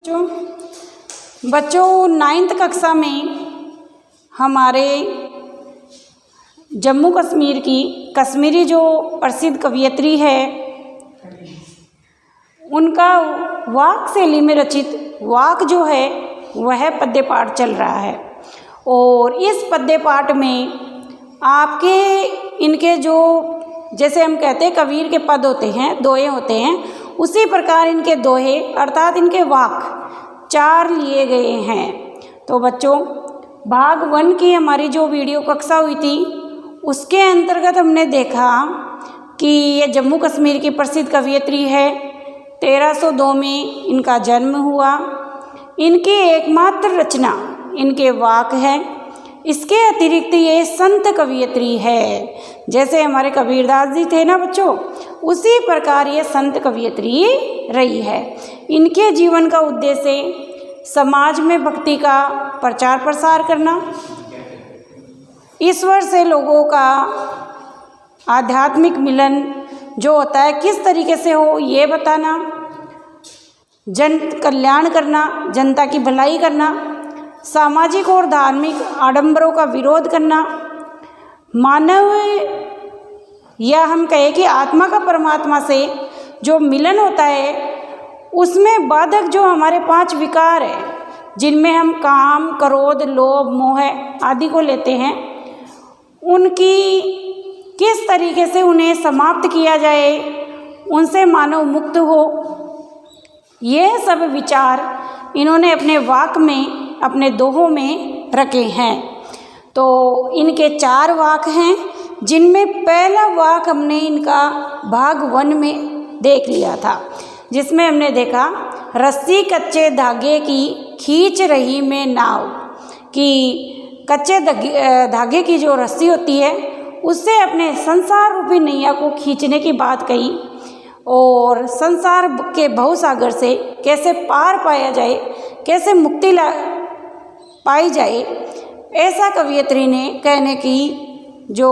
बच्चों 9th कक्षा में हमारे जम्मू कश्मीर की कश्मीरी जो प्रसिद्ध कवयित्री है उनका वाक शैली में रचित वाक जो है वह पद्य पाठ चल रहा है। और इस पद्य पाठ में आपके इनके जो जैसे हम कहते हैं कबीर के पद होते हैं, दोहे होते हैं, उसी प्रकार इनके दोहे अर्थात इनके वाक 4 लिए गए हैं। तो बच्चों भाग 1 की हमारी जो वीडियो कक्षा हुई थी उसके अंतर्गत हमने देखा कि ये जम्मू कश्मीर की प्रसिद्ध कवयित्री है। 1302 में इनका जन्म हुआ। इनकी एकमात्र रचना इनके वाक है। इसके अतिरिक्त ये संत कवयित्री है। जैसे हमारे कबीरदास जी थे ना बच्चों, उसी प्रकार ये संत कवयित्री रही है। इनके जीवन का उद्देश्य समाज में भक्ति का प्रचार प्रसार करना, ईश्वर से लोगों का आध्यात्मिक मिलन जो होता है किस तरीके से हो ये बताना, जन कल्याण करना, जनता की भलाई करना, सामाजिक और धार्मिक आडंबरों का विरोध करना, मानव या हम कहें कि आत्मा का परमात्मा से जो मिलन होता है उसमें बाधक जो हमारे 5 विकार है जिनमें हम काम, क्रोध, लोभ, मोह आदि को लेते हैं, उनकी किस तरीके से उन्हें समाप्त किया जाए, उनसे मानव मुक्त हो, ये सब विचार इन्होंने अपने वाक में, अपने दोहों में रखे हैं। तो इनके 4 वाक हैं जिनमें पहला वाक हमने इनका भाग 1 में देख लिया था, जिसमें हमने देखा रस्सी कच्चे धागे की खींच रही मैं नाव, कि कच्चे धागे की जो रस्सी होती है उससे अपने संसार रूपी नैया को खींचने की बात कही और संसार के भवसागर से कैसे पार पाया जाए, कैसे मुक्ति पाई जाए, ऐसा कवयित्री ने कहने की जो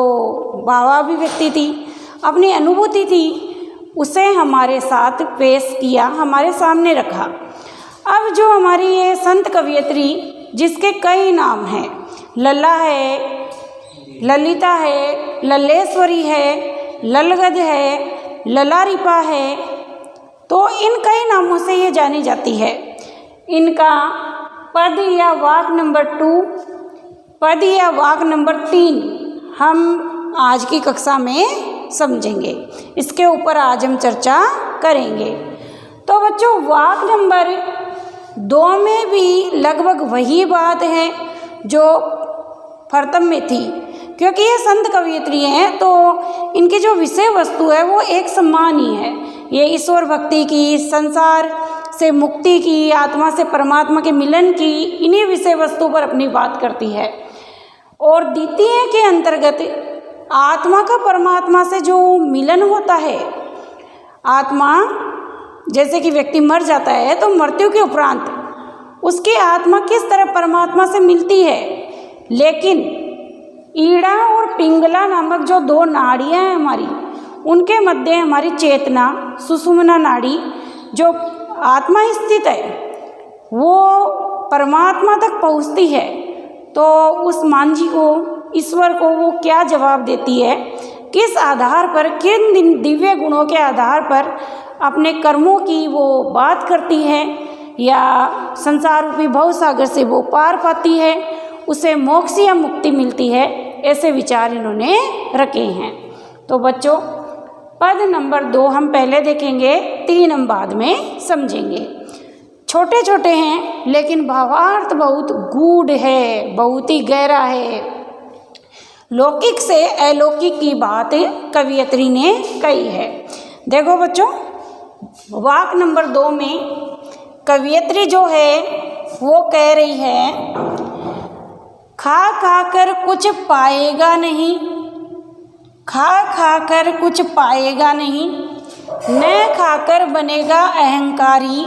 भावाभिव्यक्ति थी, अपनी अनुभूति थी, उसे हमारे साथ पेश किया, हमारे सामने रखा। अब जो हमारी ये संत कवयित्री जिसके कई नाम हैं, लल्ला है, ललिता है, लल्लेश्वरी है, ललगद है, ललारिपा है, तो इन कई नामों से ये जानी जाती है। इनका पद या वाक नंबर 2, पद या वाक नंबर 3 हम आज की कक्षा में समझेंगे। इसके ऊपर आज हम चर्चा करेंगे। तो बच्चों वाक नंबर 2 में भी लगभग वही बात है जो प्रथम में थी, क्योंकि ये संत कवयित्री हैं तो इनकी जो विषय वस्तु है वो एक समान ही है। ये ईश्वर भक्ति की, संसार से मुक्ति की, आत्मा से परमात्मा के मिलन की, इन्हीं विषय वस्तु पर अपनी बात करती है। और द्वितीय के अंतर्गत आत्मा का परमात्मा से जो मिलन होता है, आत्मा जैसे कि व्यक्ति मर जाता है तो मृत्यु के उपरांत उसकी आत्मा किस तरह परमात्मा से मिलती है, लेकिन ईड़ा और पिंगला नामक जो 2 नाड़ियाँ हैं हमारी, उनके मध्य हमारी चेतना सुषुम्ना नाड़ी जो आत्मा स्थित है वो परमात्मा तक पहुँचती है। तो उस मांझी को, ईश्वर को वो क्या जवाब देती है, किस आधार पर, किन दिव्य गुणों के आधार पर अपने कर्मों की वो बात करती है या संसार रूपी भवसागर से वो पार पाती है, उसे मोक्ष या मुक्ति मिलती है, ऐसे विचार इन्होंने रखे हैं। तो बच्चों पद नंबर 2 हम पहले देखेंगे, 3 हम बाद में समझेंगे। छोटे छोटे हैं लेकिन भावार्थ बहुत गूढ़ है, बहुत ही गहरा है। लौकिक से अलौकिक की बात कवयित्री ने कही है। देखो बच्चों वाक नंबर 2 में कवयित्री जो है वो कह रही है, खा खा कर कुछ पाएगा नहीं, खा खा कर कुछ पाएगा नहीं, न खाकर बनेगा अहंकारी,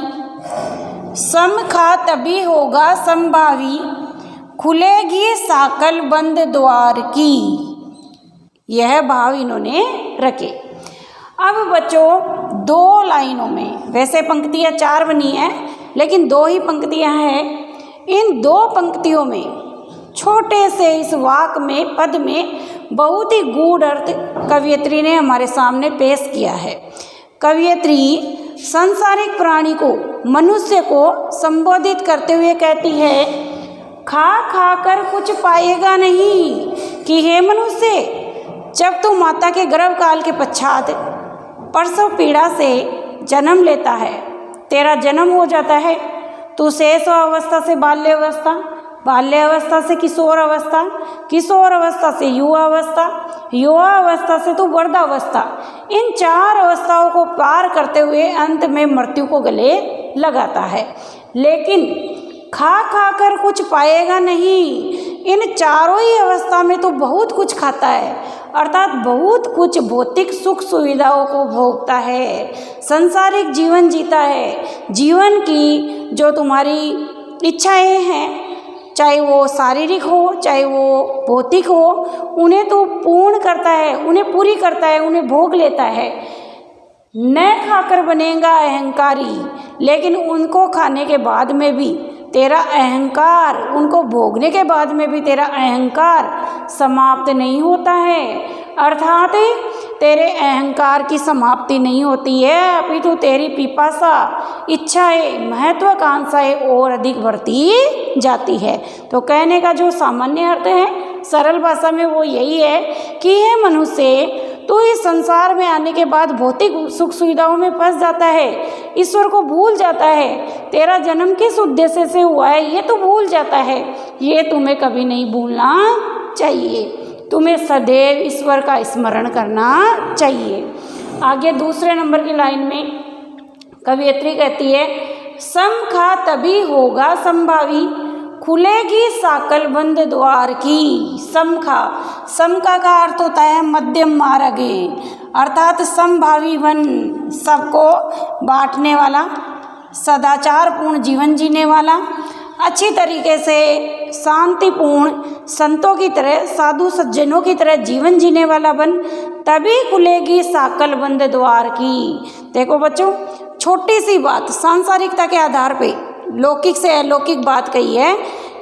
सम खा तभी होगा संभावी, खुलेगी साकल बंद द्वार की। यह भाव इन्होंने रखे। अब बच्चों 2 लाइनों में, वैसे पंक्तियाँ 4 बनी हैं लेकिन 2 ही पंक्तियां हैं। इन 2 पंक्तियों में छोटे से इस वाक में, पद में बहुत ही गूढ़ अर्थ कवयित्री ने हमारे सामने पेश किया है। कवयित्री सांसारिक प्राणी को, मनुष्य को संबोधित करते हुए कहती है, खा खा कर कुछ पाएगा नहीं कि हे मनुष्य, जब तू माता के गर्भकाल के पश्चात प्रसव पीड़ा से जन्म लेता है, तेरा जन्म हो जाता है, तू शैशव अवस्था से बाल्य अवस्था, बाल्य अवस्था से किशोर अवस्था, किशोर अवस्था से युवा अवस्था, युवा अवस्था से तो वृद्धावस्था, इन 4 अवस्थाओं को पार करते हुए अंत में मृत्यु को गले लगाता है। लेकिन खा खा कर कुछ पाएगा नहीं। इन चारों ही अवस्था में तो बहुत कुछ खाता है, अर्थात बहुत कुछ भौतिक सुख सुविधाओं को भोगता है, सांसारिक जीवन जीता है। जीवन की जो तुम्हारी इच्छाएं हैं, चाहे वो शारीरिक हो चाहे वो भौतिक हो, उन्हें तो पूर्ण करता है, उन्हें पूरी करता है, उन्हें भोग लेता है। न खाकर बनेगा अहंकारी, लेकिन उनको खाने के बाद में भी तेरा अहंकार, उनको भोगने के बाद में भी तेरा अहंकार समाप्त नहीं होता है। अर्थात तेरे अहंकार की समाप्ति नहीं होती है, अपितु तेरी पिपासा, इच्छाएं, महत्वाकांक्षाएं और अधिक बढ़ती जाती है। तो कहने का जो सामान्य अर्थ है सरल भाषा में वो यही है कि हे मनुष्य, तो इस संसार में आने के बाद भौतिक सुख सुविधाओं में फंस जाता है, ईश्वर को भूल जाता है, तेरा जन्म किस उद्देश्य से हुआ है ये तो भूल जाता है। ये तुम्हें कभी नहीं भूलना चाहिए, तुम्हें सदैव ईश्वर का स्मरण करना चाहिए। आगे दूसरे नंबर की लाइन में कवयित्री कहती है, सम खा तभी होगा संभावी, खुलेगी साकल बंद द्वार की। समखा, समका का अर्थ होता है मध्यम मार्गे, अर्थात समभावी बन, सबको बांटने वाला, सदाचार पूर्ण जीवन जीने वाला, अच्छी तरीके से शांतिपूर्ण संतों की तरह, साधु सज्जनों की तरह जीवन जीने वाला बन, तभी खुलेगी साकल बंद द्वार की। देखो बच्चों, छोटी सी बात सांसारिकता के आधार पे लौकिक से अलौकिक बात कही है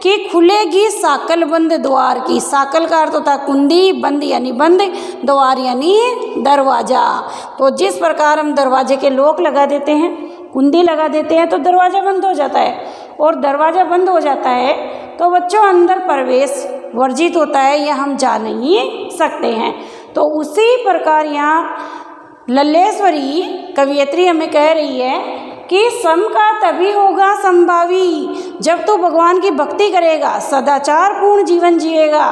कि खुलेगी साकल बंद द्वार की। साकल का अर्थ होता है कुंडी, बंद यानी बंद, द्वार यानी दरवाजा। तो जिस प्रकार हम दरवाजे के लॉक लगा देते हैं, कुंडी लगा देते हैं, तो दरवाज़ा बंद हो जाता है, और दरवाज़ा बंद हो जाता है तो बच्चों अंदर प्रवेश वर्जित होता है, या हम जा नहीं सकते हैं। तो उसी प्रकार यहाँ लल्लेश्वरी कवयित्री हमें कह रही है कि सम का तभी होगा संभावी, जब तू भगवान की भक्ति करेगा, सदाचार पूर्ण जीवन जिएगा,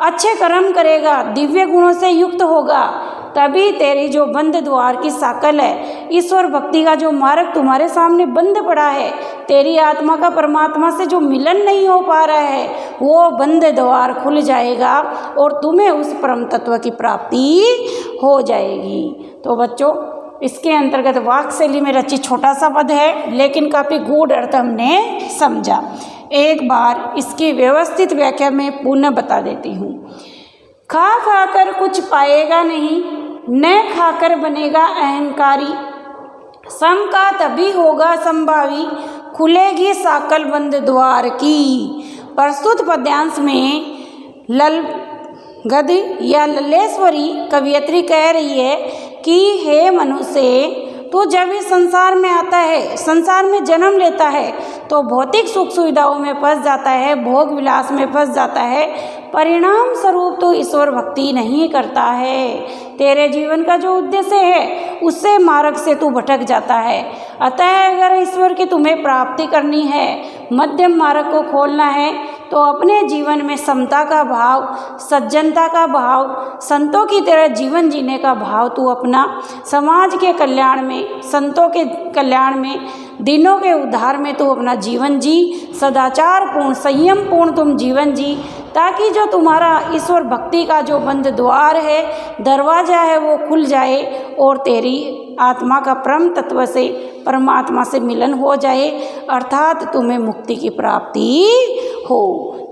अच्छे कर्म करेगा, दिव्य गुणों से युक्त होगा, तभी तेरी जो बंद द्वार की साकल है, ईश्वर भक्ति का जो मार्ग तुम्हारे सामने बंद पड़ा है, तेरी आत्मा का परमात्मा से जो मिलन नहीं हो पा रहा है, वो बंद द्वार खुल जाएगा और तुम्हें उस परम तत्व की प्राप्ति हो जाएगी। तो बच्चों, इसके अंतर्गत वाक शैली में रचित छोटा सा पद है, लेकिन काफ़ी गूढ़ अर्थ हमने समझा। एक बार इसकी व्यवस्थित व्याख्या में पुनः बता देती हूँ। खा खाकर कुछ पाएगा नहीं, न खाकर बनेगा अहंकारी, सम का तभी होगा संभावी, खुलेगी साकल बंद द्वार की। प्रस्तुत पद्यांश में गद या लल्लेश्वरी कवयित्री कह रही है कि हे मनुष्य, तो जब इस संसार में आता है, संसार में जन्म लेता है, तो भौतिक सुख सुविधाओं में फंस जाता है, भोग विलास में फंस जाता है, परिणाम स्वरूप तो ईश्वर भक्ति नहीं करता है। तेरे जीवन का जो उद्देश्य है उससे मार्ग से तू भटक जाता है। अतः अगर ईश्वर की तुम्हें प्राप्ति करनी है, मध्यम मार्ग को खोलना है, तो अपने जीवन में समता का भाव, सज्जनता का भाव, संतों की तरह जीवन जीने का भाव तू अपना, समाज के कल्याण में, संतों के कल्याण में, दिनों के उद्धार में तू अपना जीवन जी, सदाचार पूर्ण, संयम पूर्ण तुम जीवन जी, ताकि जो तुम्हारा ईश्वर भक्ति का जो बंद द्वार है, दरवाज़ा है, वो खुल जाए और तेरी आत्मा का परम तत्व से, परमात्मा से मिलन हो जाए, अर्थात तुम्हें मुक्ति की प्राप्ति हो।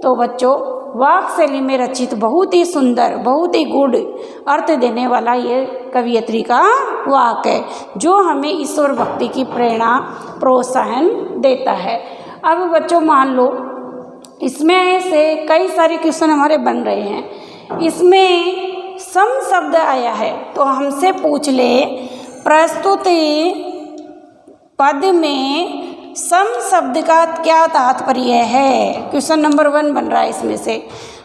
तो बच्चों, वाक शैली में रचित बहुत ही सुंदर, बहुत ही गूढ़ अर्थ देने वाला ये कवियत्री का वाक है, जो हमें ईश्वर भक्ति की प्रेरणा प्रोत्साहन देता है। अब बच्चों मान लो इसमें से कई सारे क्वेश्चन हमारे बन रहे हैं। इसमें सम शब्द आया है तो हमसे पूछ ले प्रस्तुत पद में सम शब्द का क्या तात्पर्य है। क्वेश्चन नंबर 1 बन रहा है इसमें से।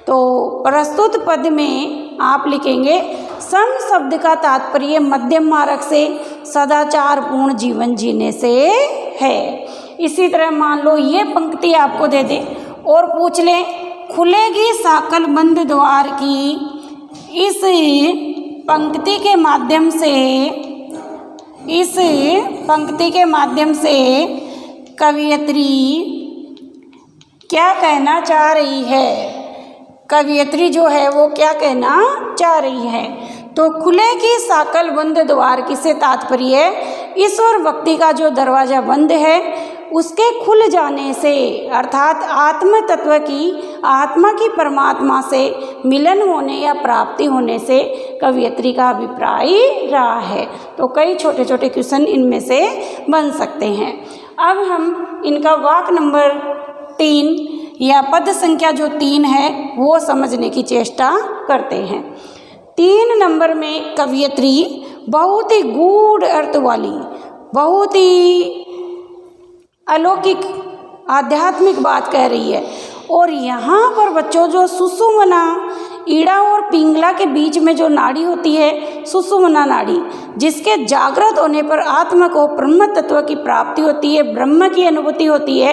तो प्रस्तुत पद में आप लिखेंगे सम शब्द का तात्पर्य मध्यम मार्ग से सदाचार पूर्ण जीवन जीने से है। इसी तरह मान लो ये पंक्ति आपको दे दे और पूछ ले खुलेगी साकल बंद द्वार की, इस पंक्ति के माध्यम से कवियत्री क्या कहना चाह रही है। कवियत्री जो है वो क्या कहना चाह रही है। तो खुलेगी साकल बंद द्वार की से तात्पर्य ईश्वर भक्ति का जो दरवाज़ा बंद है उसके खुल जाने से, अर्थात आत्म तत्व की, आत्मा की परमात्मा से मिलन होने या प्राप्ति होने से कवियत्री का अभिप्राय रहा है। तो कई छोटे छोटे क्वेश्चन इनमें से बन सकते हैं। अब हम इनका वाक नंबर 3 या पद संख्या जो 3 है वो समझने की चेष्टा करते हैं। 3 नंबर में कवियत्री बहुत ही गूढ़ अर्थ वाली, बहुत ही अलौकिक आध्यात्मिक बात कह रही है। और यहाँ पर बच्चों जो सुषुम्ना, ईड़ा और पिंगला के बीच में जो नाड़ी होती है सुषुम्ना नाड़ी, जिसके जागृत होने पर आत्मा को ब्रह्म तत्व की प्राप्ति होती है, ब्रह्म की अनुभूति होती है,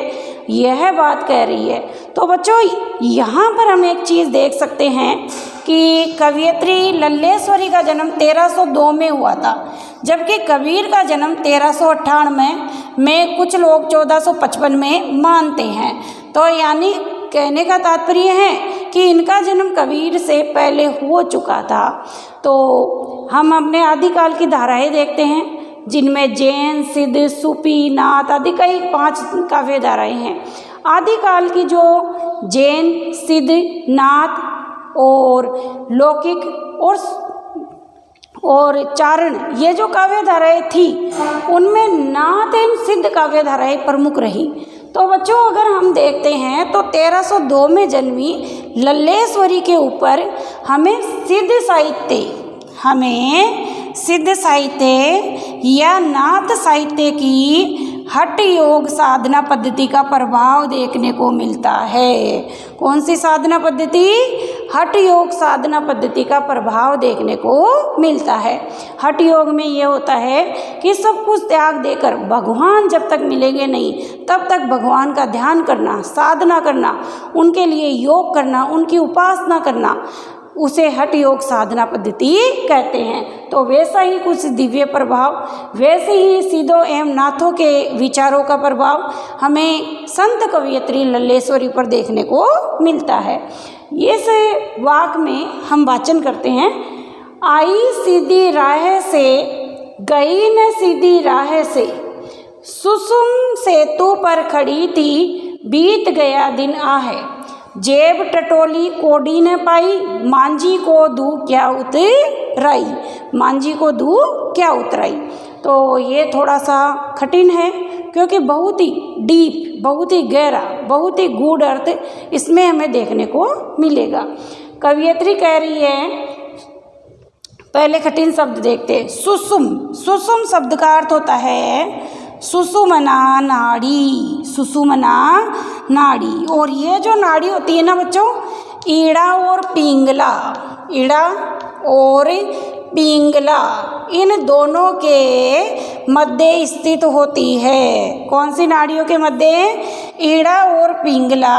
यह बात कह रही है। तो बच्चों यहाँ पर हम एक चीज़ देख सकते हैं कि कवियत्री लल्लेश्वरी का जन्म 1302 में हुआ था, जबकि कबीर का जन्म 1398 में, कुछ लोग 1455 में मानते हैं। तो यानी कहने का तात्पर्य है कि इनका जन्म कबीर से पहले हो चुका था। तो हम अपने आदिकाल की धाराएं देखते हैं जिनमें जैन, सिद्ध, सूफी, नाथ आदि कई 5 काव्य धाराएं हैं। आदिकाल की जो जैन, सिद्ध, नाथ और लौकिक और चारण ये जो काव्य धाराएं थी उनमें नाथ एवं सिद्ध काव्य धाराएं प्रमुख रही। तो बच्चों अगर हम देखते हैं तो 1302 में जन्मी लल्लेश्वरी के ऊपर हमें सिद्ध साहित्य या नाथ साहित्य की हठ योग साधना पद्धति का प्रभाव देखने को मिलता है। कौन सी साधना पद्धति? हठ योग साधना पद्धति का प्रभाव देखने को मिलता है। हठ योग में ये होता है कि सब कुछ त्याग देकर भगवान जब तक मिलेंगे नहीं तब तक भगवान का ध्यान करना, साधना करना, उनके लिए योग करना, उनकी उपासना करना, उसे हठ योग साधना पद्धति कहते हैं। तो वैसा ही कुछ दिव्य प्रभाव, वैसे ही सिद्धों एवं नाथों के विचारों का प्रभाव हमें संत कवियत्री लल्लेश्वरी पर देखने को मिलता है। इस वाक में हम वाचन करते हैं। आई सीधी राह से गई न सीधी राह से, सुसुम सेतु पर खड़ी थी बीत गया दिन आहे, जेब टटोली कोडी न पाई, मांझी को दू क्या उतराई, मांझी को दू क्या उतराई। तो ये थोड़ा सा कठिन है क्योंकि बहुत ही डीप, बहुत ही गहरा, बहुत ही गूढ़ अर्थ इसमें हमें देखने को मिलेगा। कवियत्री कह रही है, पहले कठिन शब्द देखते हैं। सुसुम, सुसुम शब्द का अर्थ होता है सुषुम्ना नाड़ी, सुषुम्ना नाड़ी। और ये जो नाड़ी होती है ना बच्चों, ईड़ा और पिंगला, ईड़ा और पिंगला इन दोनों के मध्य स्थित होती है। कौन सी नाड़ियों के मध्य? ईड़ा और पिंगला,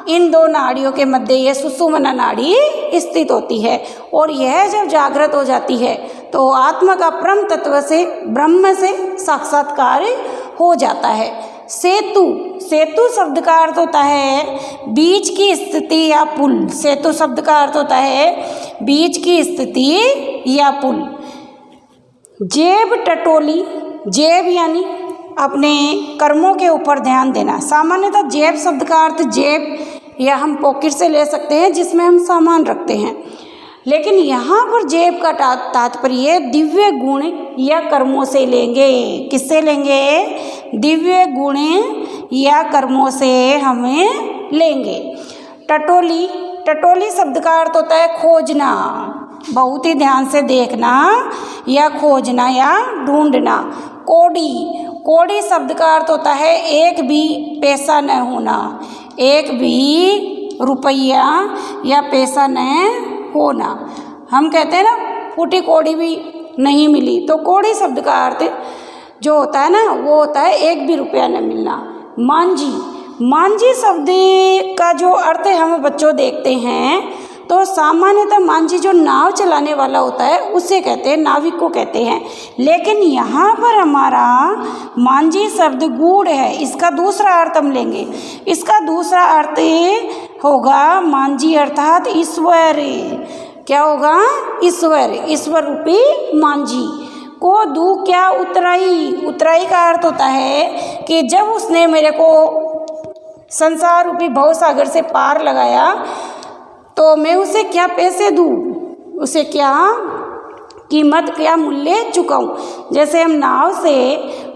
इन 2 नाड़ियों के मध्य ये सुषुम्ना नाड़ी स्थित होती है। और यह जब जागृत हो जाती है तो आत्मा का परम तत्व से, ब्रह्म से साक्षात्कार हो जाता है। सेतु, सेतु शब्द का अर्थ होता है बीच की स्थिति या पुल। सेतु शब्द का अर्थ होता है बीच की स्थिति या पुल। जेब टटोली, जेब यानी अपने कर्मों के ऊपर ध्यान देना। सामान्यतः जेब शब्द का अर्थ जेब या हम पॉकेट से ले सकते हैं जिसमें हम सामान रखते हैं। लेकिन यहाँ पर जेब का तात्पर्य दिव्य गुण या कर्मों से लेंगे। किससे लेंगे? दिव्य गुण या कर्मों से हमें लेंगे। टटोली, टटोली शब्द का अर्थ होता है खोजना, बहुत ही ध्यान से देखना, या खोजना या ढूंढना। कोड़ी, कोड़ी शब्द का अर्थ होता है एक भी पैसा न होना, एक भी रुपया या पैसा न होना। हम कहते हैं ना फूटी कौड़ी भी नहीं मिली, तो कौड़ी शब्द का अर्थ जो होता है ना वो होता है एक भी रुपया न मिलना। मांझी, मांझी शब्द का जो अर्थ हम बच्चों देखते हैं तो सामान्यतः मांझी जो नाव चलाने वाला होता है उसे कहते हैं, नाविक को कहते हैं। लेकिन यहाँ पर हमारा मांझी शब्द गूढ़ है, इसका दूसरा अर्थ हम लेंगे। इसका दूसरा अर्थ होगा मांझी अर्थात ईश्वर। क्या होगा? ईश्वर, ईश्वर रूपी मांझी को दू क्या उतराई। उतराई का अर्थ होता है कि जब उसने मेरे को संसार रूपी भवसागर से पार लगाया तो मैं उसे क्या पैसे दूँ, उसे क्या कीमत, क्या मूल्य चुकाऊँ। जैसे हम नाव से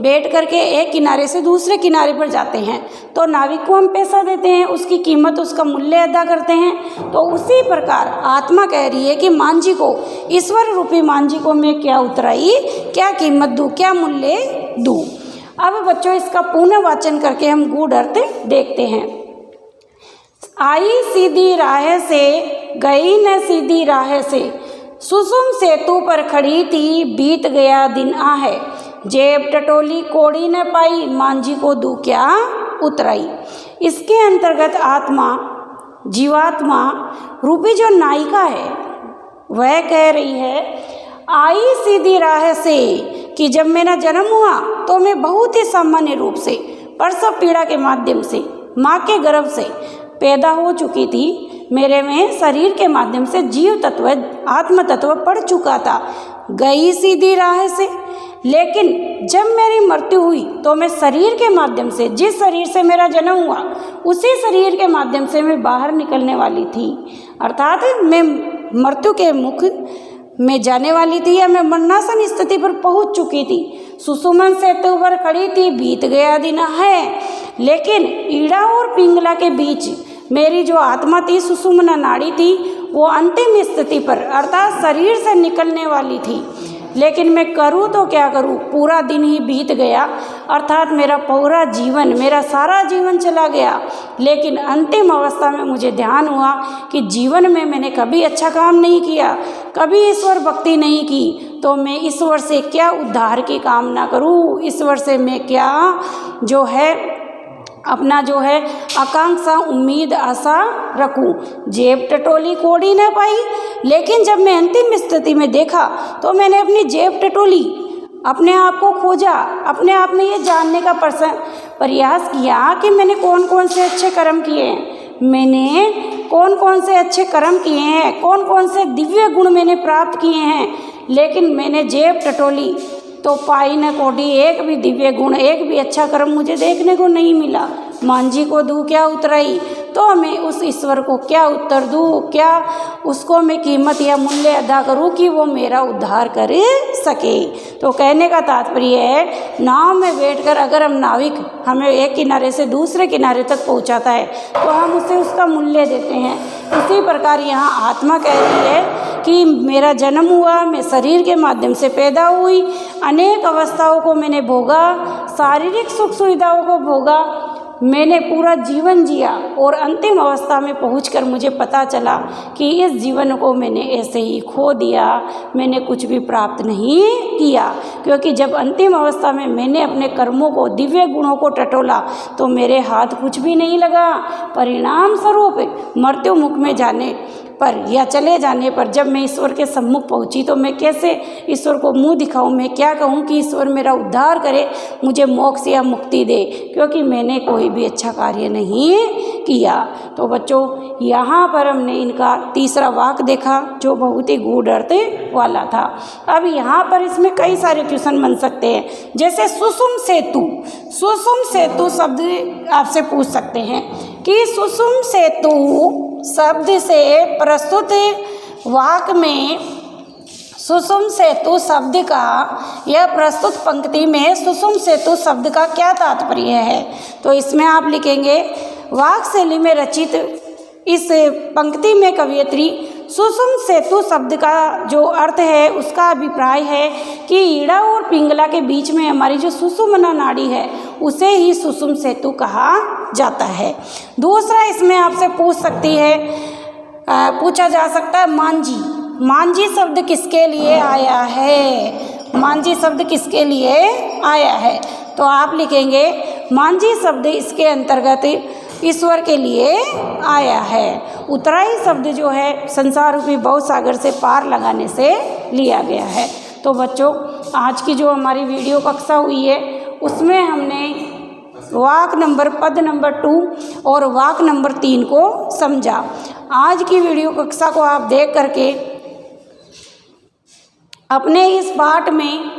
बैठ करके एक किनारे से दूसरे किनारे पर जाते हैं तो नाविक को हम पैसा देते हैं, उसकी कीमत, उसका मूल्य अदा करते हैं। तो उसी प्रकार आत्मा कह रही है कि मांझी को, ईश्वर रूपी मांझी को मैं क्या उतराई, क्या कीमत दूँ, क्या मूल्य दूँ। अब बच्चों इसका पुनः वाचन करके हम गूढ़ अर्थ देखते हैं। आई सीधी राह से, गई न सीधी राह से, सुसुम सेतु पर खड़ी थी, बीत गया दिन आहे। जेब टटोली कोड़ी न पाई, मांझी को दू क्या उतराई। इसके अंतर्गत आत्मा, जीवात्मा रूपी जो नायिका है वह कह रही है आई सीधी राह से कि जब मेरा जन्म हुआ तो मैं बहुत ही सामान्य रूप से प्रसव पीड़ा के माध्यम से माँ के गर्भ से पैदा हो चुकी थी। मेरे में शरीर के माध्यम से जीव तत्व, आत्म तत्व पड़ चुका था, गई सीधी राह से। लेकिन जब मेरी मृत्यु हुई तो मैं शरीर के माध्यम से, जिस शरीर से मेरा जन्म हुआ उसी शरीर के माध्यम से मैं बाहर निकलने वाली थी, अर्थात मैं मृत्यु के मुख में जाने वाली थी या मैं मरणासन स्थिति पर पहुंच चुकी थी। सुसुमन सेतु पर खड़ी थी, बीत गया दिन है। लेकिन ईड़ा और पिंगला के बीच मेरी जो आत्मा थी, सुषुम्ना नाड़ी थी, वो अंतिम स्थिति पर अर्थात शरीर से निकलने वाली थी। लेकिन मैं करूँ तो क्या करूँ, पूरा दिन ही बीत गया, अर्थात मेरा पूरा जीवन, मेरा सारा जीवन चला गया। लेकिन अंतिम अवस्था में मुझे ध्यान हुआ कि जीवन में मैंने कभी अच्छा काम नहीं किया, कभी ईश्वर भक्ति नहीं की, तो मैं ईश्वर से क्या उद्धार की कामना करूँ, ईश्वर से मैं क्या जो है अपना जो है आकांक्षा, उम्मीद, आशा रखूं। जेब टटोली कोड़ी न पाई, लेकिन जब मैं अंतिम स्थिति में देखा तो मैंने अपनी जेब टटोली, अपने आप को खोजा, अपने आप में ये जानने का प्रयास किया कि मैंने कौन कौन से अच्छे कर्म किए हैं, मैंने कौन कौन से अच्छे कर्म किए हैं, कौन कौन से दिव्य गुण मैंने प्राप्त किए हैं। लेकिन मैंने जेब टटोली तो पाई न कोड़ी, एक भी दिव्य गुण, एक भी अच्छा कर्म मुझे देखने को नहीं मिला। मांझी को दूँ क्या उतराई, तो मैं उस ईश्वर को क्या उत्तर दूँ, क्या उसको मैं कीमत या मूल्य अदा करूँ कि वो मेरा उद्धार कर सके। तो कहने का तात्पर्य है, नाव में बैठकर अगर हम नाविक हमें एक किनारे से दूसरे किनारे तक पहुँचाता है तो हम उसे उसका मूल्य देते हैं। इसी प्रकार यहाँ आत्मा कह रही है कि मेरा जन्म हुआ, मैं शरीर के माध्यम से पैदा हुई, अनेक अवस्थाओं को मैंने भोगा, शारीरिक सुख सुविधाओं को भोगा, मैंने पूरा जीवन जिया और अंतिम अवस्था में पहुंचकर मुझे पता चला कि इस जीवन को मैंने ऐसे ही खो दिया, मैंने कुछ भी प्राप्त नहीं किया। क्योंकि जब अंतिम अवस्था में मैंने अपने कर्मों को, दिव्य गुणों को टटोला तो मेरे हाथ कुछ भी नहीं लगा। परिणाम स्वरूप मृत्यु मुख में जाने पर या चले जाने पर जब मैं ईश्वर के सम्मुख पहुंची तो मैं कैसे ईश्वर को मुंह दिखाऊं, मैं क्या कहूं कि ईश्वर मेरा उद्धार करे, मुझे मोक्ष या मुक्ति दे, क्योंकि मैंने कोई भी अच्छा कार्य नहीं किया। तो बच्चों यहाँ पर हमने इनका तीसरा वाक्य देखा जो बहुत ही गूढ़ अर्थ वाला था। अब यहाँ पर इसमें कई सारे क्वेश्चन बन सकते हैं, जैसे सुषुम सेतु, सुषुम सेतु शब्द आपसे पूछ सकते हैं कि सुषुम सेतु शब्द से प्रस्तुत वाक्य में सुषुम सेतु शब्द का यह प्रस्तुत पंक्ति में सुषुम सेतु शब्द का क्या तात्पर्य है। तो इसमें आप लिखेंगे वाक्य शैली में रचित इस पंक्ति में कवयित्री सुषुम सेतु शब्द का जो अर्थ है उसका अभिप्राय है कि ईड़ा और पिंगला के बीच में हमारी जो सुषुम्ना नाड़ी है उसे ही सुषुम सेतु कहा जाता है। दूसरा इसमें आपसे पूछा जा सकता है मांझी। मांझी शब्द किसके लिए आया है? मांझी शब्द किसके लिए आया है? तो आप लिखेंगे मांझी शब्द इसके अंतर्गत ईश्वर के लिए आया है। उतराई शब्द जो है संसार रूपी भवसागर से पार लगाने से लिया गया है। तो बच्चों आज की जो हमारी वीडियो कक्षा हुई है उसमें हमने पद नंबर 2 और वाक्य नंबर 3 को समझा। आज की वीडियो कक्षा को आप देख करके अपने इस पाठ में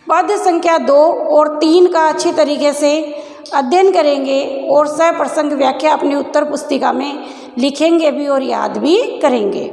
पद संख्या 2 और 3 का अच्छी तरीके से अध्ययन करेंगे और सह प्रसंग व्याख्या अपनी उत्तर पुस्तिका में लिखेंगे भी और याद भी करेंगे।